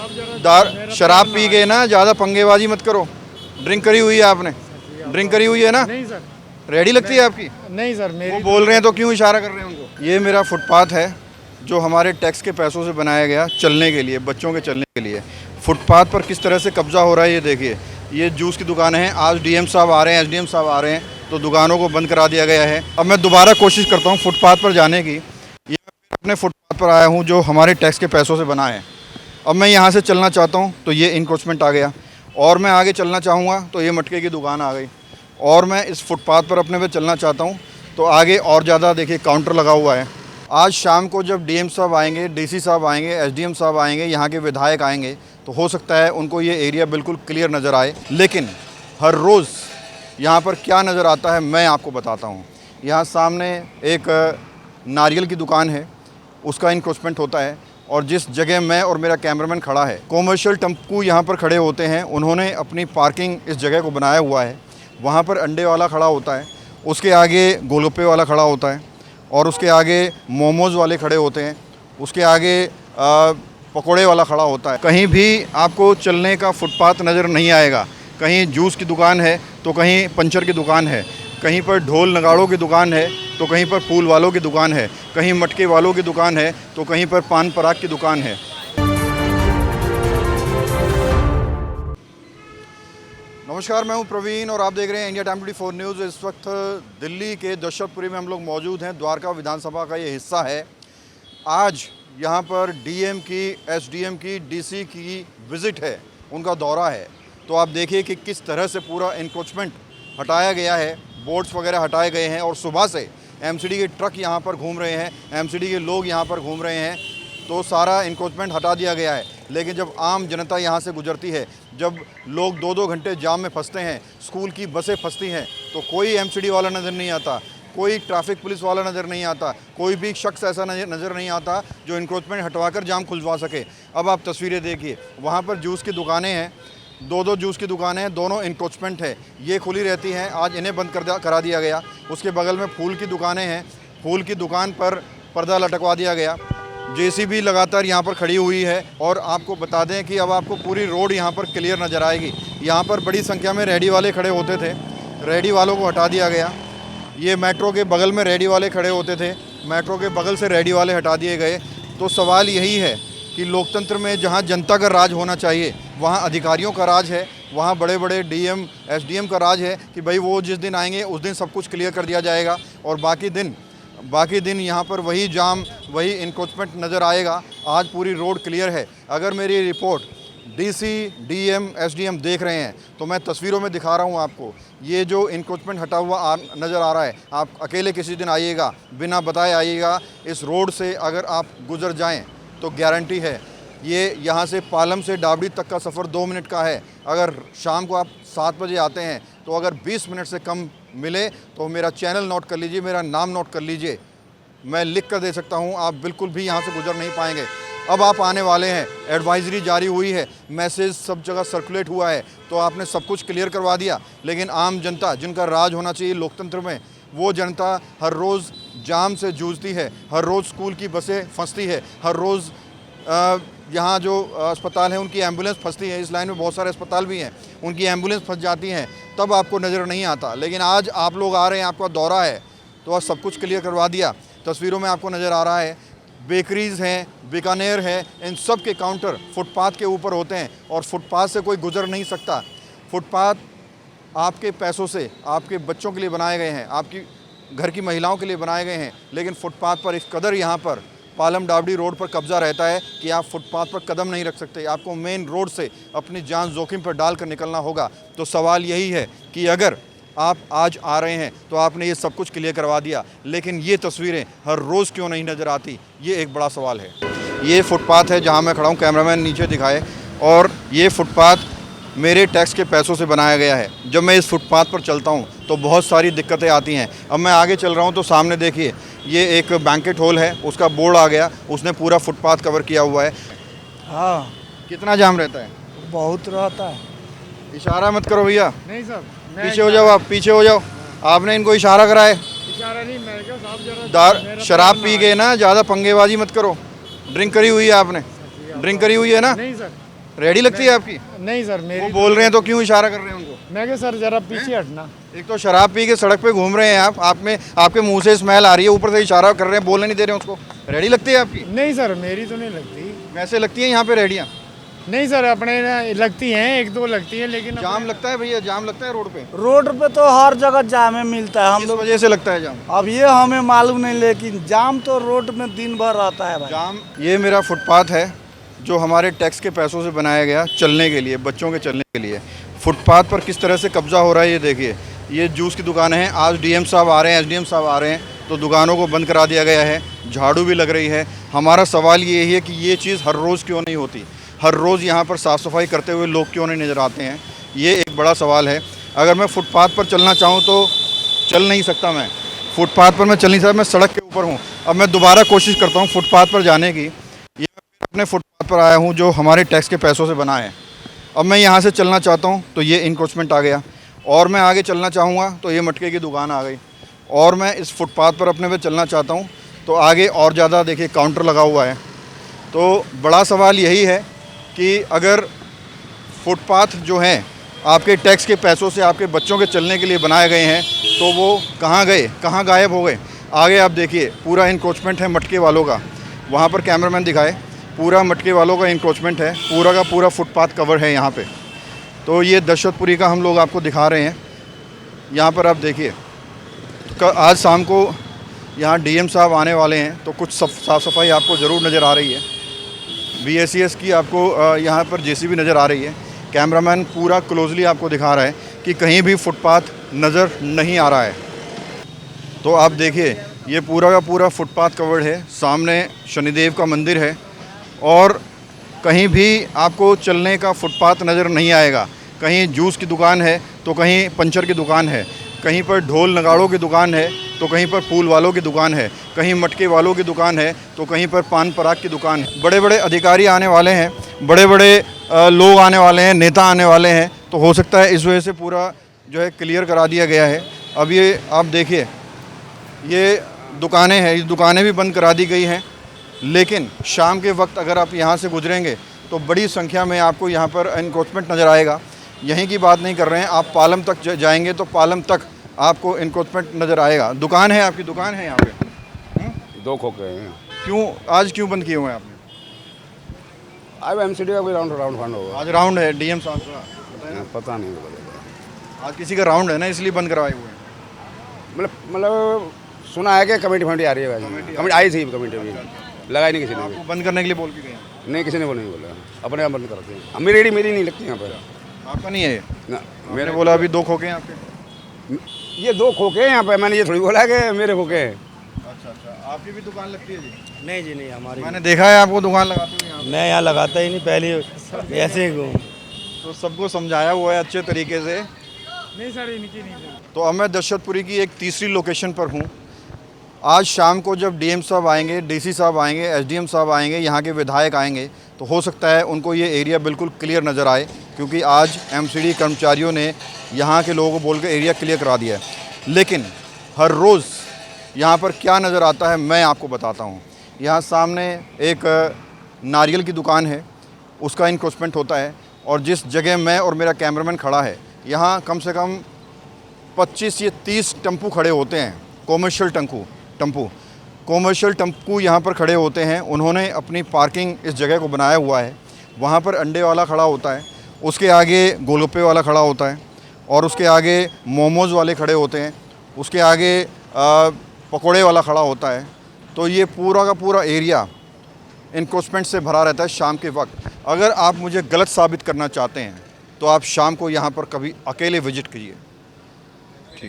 शराब पी के ना ज़्यादा पंगेबाजी मत करो। ड्रिंक करी हुई है आपने? ड्रिंक करी हुई है ना? नहीं सर। रेडी लगती है आपकी? नहीं सर, वो मेरी बोल रहे हैं तो क्यों इशारा कर रहे हैं उनको? ये मेरा फुटपाथ है जो हमारे टैक्स के पैसों से बनाया गया चलने के लिए, बच्चों के चलने के लिए। फुटपाथ पर किस तरह से कब्जा हो रहा है ये देखिए। ये जूस की दुकान है। आज डीएम साहब आ रहे हैं, एसडीएम साहब आ रहे हैं, तो दुकानों को बंद करा दिया गया है। अब मैं दोबारा कोशिश करता हूँ फुटपाथ पर जाने की। ये अपने फुटपाथ पर आया हूँ जो हमारे टैक्स के पैसों से बना है। अब मैं यहाँ से चलना चाहता हूँ तो ये इंक्रोचमेंट आ गया, और मैं आगे चलना चाहूँगा तो ये मटके की दुकान आ गई, और मैं इस फुटपाथ पर अपने पे चलना चाहता हूँ तो आगे और ज़्यादा देखिए काउंटर लगा हुआ है। आज शाम को जब डीएम साहब आएंगे, डीसी साहब आएंगे, एसडीएम साहब आएंगे, यहाँ के विधायक आएंगे, तो हो सकता है उनको ये एरिया बिल्कुल क्लियर नज़र आए। लेकिन हर रोज़ यहाँ पर क्या नज़र आता है मैं आपको बताता हूँ। यहाँ सामने एक नारियल की दुकान है, उसका इंक्रोचमेंट होता है, और जिस जगह मैं और मेरा कैमरामैन खड़ा है, कॉमर्शियल टेम्पू यहाँ पर खड़े होते हैं। उन्होंने अपनी पार्किंग इस जगह को बनाया हुआ है। वहाँ पर अंडे वाला खड़ा होता है, उसके आगे गोलगप्पे वाला खड़ा होता है, और उसके आगे मोमोज़ वाले खड़े होते हैं, उसके आगे पकोड़े वाला खड़ा होता है। कहीं भी आपको चलने का फुटपाथ नज़र नहीं आएगा। कहीं जूस की दुकान है तो कहीं पंचर की दुकान है, कहीं पर ढोल नगाड़ों की दुकान है तो कहीं पर फूल वालों की दुकान है, कहीं मटके वालों की दुकान है तो कहीं पर पान पराग की दुकान है। नमस्कार, मैं हूं प्रवीण और आप देख रहे हैं इंडिया टाइम 24 न्यूज़। इस वक्त दिल्ली के दशरथपुरी में हम लोग मौजूद हैं। द्वारका विधानसभा का ये हिस्सा है। आज यहां पर डीएम की, एसडीएम की, डीसी की विज़िट है, उनका दौरा है। तो आप देखिए कि किस तरह से पूरा इंक्रोचमेंट हटाया गया है, बोर्ड्स वगैरह हटाए गए हैं, और सुबह से एमसीडी के ट्रक यहाँ पर घूम रहे हैं, एमसीडी के लोग यहाँ पर घूम रहे हैं, तो सारा इंक्रोचमेंट हटा दिया गया है। लेकिन जब आम जनता यहाँ से गुजरती है, जब लोग 2-2 घंटे जाम में फंसते हैं, स्कूल की बसें फंसती हैं, तो कोई एमसीडी वाला नज़र नहीं आता, कोई ट्रैफिक पुलिस वाला नज़र नहीं आता, कोई भी शख्स ऐसा नज़र नहीं आता जो इंक्रोचमेंट हटवाकर जाम खुलवा सके। अब आप तस्वीरें देखिए, वहाँ पर जूस की दुकानें हैं, 2-2 जूस की दुकानें हैं, दोनों इंक्रोचमेंट है, ये खुली रहती हैं, आज इन्हें बंद करा दिया गया। उसके बगल में फूल की दुकानें हैं, फूल की दुकान पर पर्दा लटकवा दिया गया। जेसीबी लगातार यहाँ पर खड़ी हुई है, और आपको बता दें कि अब आपको पूरी रोड यहाँ पर क्लियर नज़र आएगी। यहाँ पर बड़ी संख्या में रेडी वाले खड़े होते थे, रेडी वालों को हटा दिया गया। ये मेट्रो के बगल में रेडी वाले खड़े होते थे, मेट्रो के बगल से रेडी वाले हटा दिए गए। तो सवाल यही है कि लोकतंत्र में जहाँ जनता का राज होना चाहिए, वहाँ अधिकारियों का राज है, वहाँ बड़े बड़े डीएम, एसडीएम का राज है कि भाई वो जिस दिन आएंगे उस दिन सब कुछ क्लियर कर दिया जाएगा, और बाकी दिन यहाँ पर वही जाम, वही इंक्रोचमेंट नज़र आएगा। आज पूरी रोड क्लियर है। अगर मेरी रिपोर्ट डीसी, डीएम, एसडीएम देख रहे हैं तो मैं तस्वीरों में दिखा रहा हूँ आपको। ये जो इंक्रोचमेंट हटा हुआ नज़र आ रहा है, आप अकेले किसी दिन आइएगा, बिना बताए आइएगा, इस रोड से अगर आप गुजर जाएँ तो गारंटी है ये यहाँ से पालम से डाबड़ी तक का सफ़र 2 मिनट का है। अगर शाम को आप 7 बजे आते हैं तो अगर 20 मिनट से कम मिले तो मेरा चैनल नोट कर लीजिए, मेरा नाम नोट कर लीजिए, मैं लिख कर दे सकता हूँ, आप बिल्कुल भी यहाँ से गुजर नहीं पाएंगे। अब आप आने वाले हैं, एडवाइजरी जारी हुई है, मैसेज सब जगह सर्कुलेट हुआ है, तो आपने सब कुछ क्लियर करवा दिया। लेकिन आम जनता, जिनका राज होना चाहिए लोकतंत्र में, वो जनता हर रोज़ जाम से जूझती है, हर रोज़ स्कूल की बसें फंसती है, हर रोज़ यहाँ जो अस्पताल है उनकी एम्बुलेंस फंसती है। इस लाइन में बहुत सारे अस्पताल भी हैं, उनकी एम्बुलेंस फंस जाती हैं, तब आपको नज़र नहीं आता। लेकिन आज आप लोग आ रहे हैं, आपका दौरा है, तो आज सब कुछ क्लियर करवा दिया। तस्वीरों में आपको नज़र आ रहा है, बेकरीज़ हैं, बीकानेर है, इन सब के काउंटर फुटपाथ के ऊपर होते हैं, और फुटपाथ से कोई गुजर नहीं सकता। फुटपाथ आपके पैसों से, आपके बच्चों के लिए बनाए गए हैं, आपकी घर की महिलाओं के लिए बनाए गए हैं, लेकिन फुटपाथ पर इस कदर यहाँ पर पालम डाबड़ी रोड पर कब्जा रहता है कि आप फुटपाथ पर कदम नहीं रख सकते। आपको मेन रोड से अपनी जान जोखिम पर डालकर निकलना होगा। तो सवाल यही है कि अगर आप आज आ रहे हैं तो आपने ये सब कुछ क्लियर करवा दिया, लेकिन ये तस्वीरें हर रोज़ क्यों नहीं नज़र आती, ये एक बड़ा सवाल है। ये फुटपाथ है जहाँ मैं खड़ा हूँ, कैमरामैन नीचे दिखाए, और ये फुटपाथ मेरे टैक्स के पैसों से बनाया गया है। जब मैं इस फुटपाथ पर चलता हूँ तो बहुत सारी दिक्कतें आती हैं। अब मैं आगे चल रहा हूँ तो सामने देखिए, ये एक बैंकेट हॉल है, उसका बोर्ड आ गया, उसने पूरा फुटपाथ कवर किया हुआ है। हाँ, कितना जाम रहता है? बहुत रहता है। इशारा मत करो भैया, नहीं सर, पीछे हो जाओ, आप पीछे हो जाओ। आपने इनको इशारा करा है? इशारा नहीं, मैं क्या साहब जरा शराब पी के ना ज़्यादा पंगेबाजी मत करो। ड्रिंक करी हुई है आपने? ड्रिंक करी हुई है ना? नहीं सर। रेडी लगती है आपकी? नहीं सर वो मेरी बोल रहे हैं तो क्यों इशारा कर रहे हैं उनको? मैं क्या सर जरा पीछे हटना। एक तो शराब पी के सड़क पे घूम रहे हैं आप में आपके मुंह से स्मेल आ रही है, ऊपर से इशारा कर रहे हैं, बोलने नहीं दे रहे हैं उसको। रेडी लगती है आपकी? नहीं सर मेरी तो नहीं लगती। वैसे लगती है यहाँ पे रेडियाँ? नहीं सर अपने ना लगती हैं, एक दो लगती हैं, लेकिन जाम लगता है भैया, जाम लगता है रोड पे? रोड पे तो हर जगह जाम है मिलता है हम किस लोग। वजह से लगता है जाम? अब ये हमें मालूम नहीं, लेकिन जाम तो रोड में दिन भर रहता है भाई। जाम। ये मेरा फुटपाथ है जो हमारे टैक्स के पैसों से बनाया गया चलने के लिए, बच्चों के चलने के लिए। फुटपाथ पर किस तरह से कब्जा हो रहा है ये देखिए। ये जूस की दुकान है। आज डीएम साहब आ रहे हैं, एसडीएम साहब आ रहे हैं, तो दुकानों को बंद करा दिया गया है, झाड़ू भी लग रही है। हमारा सवाल ये है कि ये चीज़ हर रोज़ क्यों नहीं होती? हर रोज़ यहाँ पर साफ़ सफाई करते हुए लोग क्यों नहीं नज़र आते हैं? ये एक बड़ा सवाल है। अगर मैं फुटपाथ पर चलना चाहूँ तो चल नहीं सकता। मैं फुटपाथ पर मैं चल नहीं सकता, मैं सड़क के ऊपर हूँ। अब मैं दोबारा कोशिश करता हूँ फुटपाथ पर जाने की। ये मैं अपने फुटपाथ पर आया हूँ जो हमारे टैक्स के पैसों से बना है। अब मैं यहाँ से चलना चाहता हूँ तो ये इंक्रोचमेंट आ गया, और मैं आगे चलना चाहूँगा तो ये मटके की दुकान आ गई, और मैं इस फुटपाथ पर अपने पे चलना चाहता हूँ तो आगे और ज़्यादा देखिए काउंटर लगा हुआ है। तो बड़ा सवाल यही है कि अगर फुटपाथ जो हैं आपके टैक्स के पैसों से आपके बच्चों के चलने के लिए बनाए गए हैं तो वो कहाँ गए, कहाँ गायब हो गए? आगे आप देखिए पूरा इंक्रोचमेंट है मटके वालों का। वहाँ पर कैमरामैन दिखाए, पूरा मटके वालों का इंक्रोचमेंट है, पूरा का पूरा फुटपाथ कवर है यहाँ पे। तो ये दशरथपुरी का हम लोग आपको दिखा रहे हैं। यहाँ पर आप देखिए आज शाम को यहाँ डीएम साहब आने वाले हैं तो कुछ साफ़ सफाई आपको ज़रूर नज़र आ रही है। BACS की आपको यहाँ पर JCB नज़र आ रही है। कैमरामैन पूरा क्लोजली आपको दिखा रहा है कि कहीं भी फुटपाथ नज़र नहीं आ रहा है। तो आप देखिए ये पूरा का पूरा फुटपाथ कवर्ड है। सामने शनिदेव का मंदिर है और कहीं भी आपको चलने का फुटपाथ नज़र नहीं आएगा। कहीं जूस की दुकान है तो कहीं पंचर की दुकान है, कहीं पर ढोल नगाड़ों की दुकान है तो कहीं पर फूल वालों की दुकान है, कहीं मटके वालों की दुकान है तो कहीं पर पान पराग की दुकान है। बड़े बड़े अधिकारी आने वाले हैं, बड़े बड़े लोग आने वाले हैं, नेता आने वाले हैं, तो हो सकता है इस वजह से पूरा जो है क्लियर करा दिया गया है। अब ये आप देखिए ये दुकानें हैं, ये दुकानें भी बंद करा दी गई हैं, लेकिन शाम के वक्त अगर आप यहाँ से गुजरेंगे तो बड़ी संख्या में आपको यहाँ पर एनक्रोचमेंट नज़र आएगा। यहीं की बात नहीं कर रहे हैं, आप पालम तक जाएंगे तो पालम तक आपको एनक्रोचमेंट नज़र आएगा। दुकान है, आपकी दुकान है यहाँ पे? दो खोखे हैं। क्यों आज क्यों बंद किए हुए हैं आपने? अब MCD का कोई राउंड फंड होगा। आज राउंड है डीएम साहब का, पता नहीं होगा। आज किसी का राउंड है ना, इसलिए बंद करवाए हुए हैं। मतलब सुना है कि कमेटी फंडी आ रही है। कमेटी आई थी, कमेटी अभी लगाई नहीं किसी ने। आपको बंद करने के लिए बोल के गए हैं? नहीं, किसी ने वो नहीं बोला, अपने आप बंद करते हैं। मेरी रेडी मेरी नहीं लगती यहाँ पर आपका नहीं है? ना। मैंने बोला अभी 2 खोखे हैं आपके। ये 2 खोखे हैं यहाँ पे, मैंने ये थोड़ी बोला कि मेरे खोखे हैं। अच्छा, आपकी भी दुकान लगती है जी? नहीं जी नहीं, हमारी मैंने देखा है आपको दुकान लगाते हुए यहाँ पे। मैं यहाँ लगाता ही नहीं, पहले ऐसे ही घूम। तो सबको समझाया हुआ है अच्छे तरीके से। नहीं सर इनकी नहीं। तो अब मैं दशरथपुरी की एक तीसरी लोकेशन पर हूँ। आज शाम को जब डीएम साहब आएंगे, डीसी साहब आएंगे, एसडीएम साहब आएंगे, यहाँ के विधायक आएंगे, तो हो सकता है उनको ये एरिया बिल्कुल क्लियर नज़र आए, क्योंकि आज एमसीडी कर्मचारियों ने यहाँ के लोगों को बोल के एरिया क्लियर करा दिया है। लेकिन हर रोज़ यहाँ पर क्या नज़र आता है मैं आपको बताता हूँ। यहाँ सामने एक नारियल की दुकान है, उसका इंक्रोचमेंट होता है, और जिस जगह मैं और मेरा कैमरामैन खड़ा है यहाँ कम से कम 25 या 30 टेम्पू खड़े होते हैं। कॉमर्शियल टेम्पू यहाँ पर खड़े होते हैं। उन्होंने अपनी पार्किंग इस जगह को बनाया हुआ है। वहाँ पर अंडे वाला खड़ा होता है, उसके आगे गोलगप्पे वाला खड़ा होता है, और उसके आगे मोमोज़ वाले खड़े होते हैं, उसके आगे पकोड़े वाला खड़ा होता है। तो ये पूरा का पूरा एरिया इंक्रोचमेंट से भरा रहता है शाम के वक्त। अगर आप मुझे गलत साबित करना चाहते हैं तो आप शाम को यहाँ पर कभी अकेले विजिट कीजिए।